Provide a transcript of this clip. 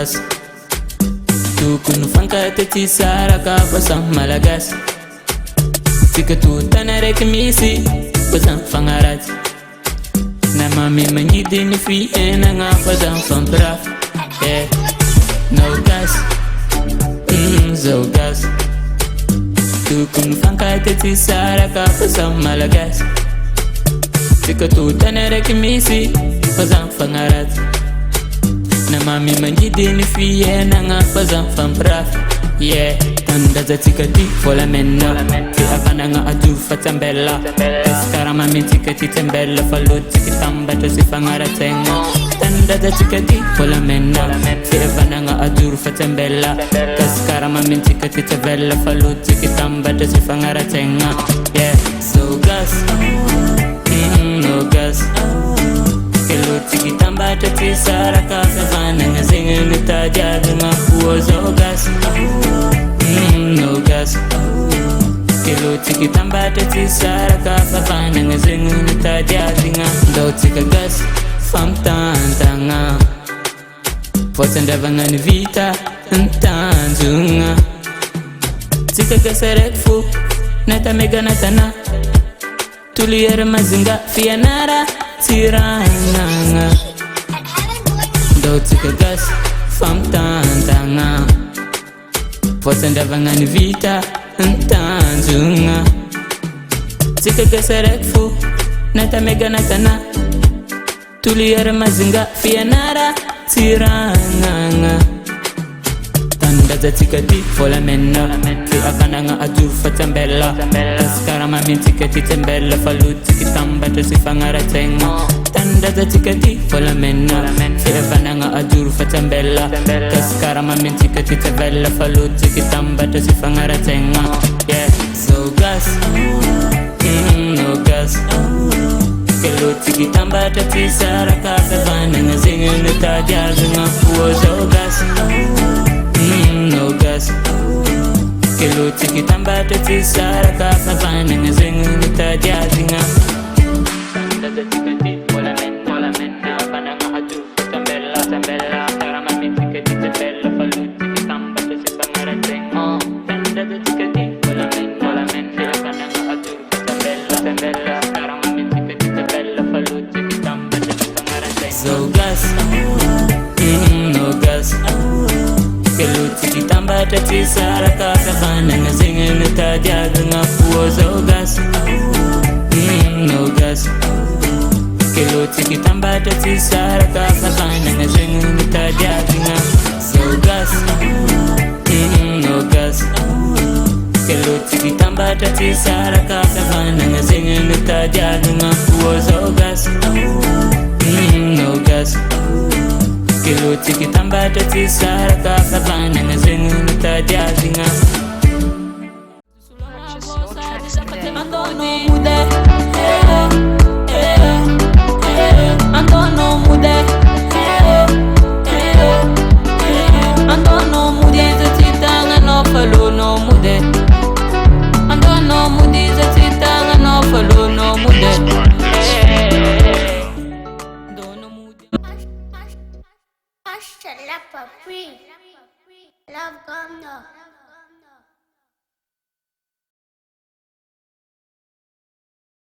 gas. Tukunu fanka teti sara ka pasang malagas. Tika tu tanarek misi pasang fangarat. Na mami mangidi ni free na nga pasang fangraf. No gas, so gas. Tukunu fanka teti sara ka pasang malagas. Tika tu tanarek misi pasang fangarat. Na mami mangidi ni fiye na nga pasang fangraf. Tanda za tikati fola menna. Fi afana nga adu fatambella. Skara mami tikati tembella. Fallo tikitamba to si fangara tenga. Tanda za tikati fola menna. Fi afana nga adu fatambella. Skara mami tikati tembella. Fallo tikitamba to si fangara tenga. So gas, no gas. Kelo tikitamba to si sara ka fana nga zingin itaja nga uozo gas. No gas. Kelo tikitamba teti sara ka fafana nga zingu nitaja zinga. Do tika gas fam tantanga. Potenda ni vita ntanzunga. Tika gas rekfu nata mega natana. Tuliere mazinga fianara tiranga. Do tika gas fam tantanga. Potenda ni vita ntanzunga. Tika gasarekfu nata mega natana. Tuliere mazinga fianara tiranga. Tanda za tikati fola menna. Fi afana nga adu fatambella. Skara mami tikati tembella. Falu tikitamba to si fangara tenga. Tanda za tikati fola menna. Fi afana nga adu fatambella. Skara mami tikati tembella. Falu tikitamba to si fangara tenga. So gas, no gas. Kelo tikitamba to si sara ka fafana nga zingin itaja zinga uozo gas. No gas. Kelo tikitamba to si sara ka fafana nga zingin itaja zinga. Tanda za tikati fola menna. Afana nga adu fatambella. Skara mami tikati tembella. Falu tikitamba to si fangara tenga. Tanda za tikati fola menna. Afana nga adu fatambella. Skara mami tikati tembella. Falu tikitamba to si fangara tenga. So gas, no gas. Kelo tikitamba to si sara ka fafana nga zingin itaja zinga uozo gas. No gas. Kelo tikitamba to si sara ka fafana nga zingin itaja zinga. So gas, no gas. Kelo tikitamba to si sara ka fafana nga zingin itaja zinga uozo gas. No gas. Kelo tikitamba to si sara ka fafana nga zingin itaja zinga. Andono mude, andono mude zatitanga no falo no mude. Andono mude zatitanga no falo no mude. Andono mude. Mashallah, papi. Love, come now.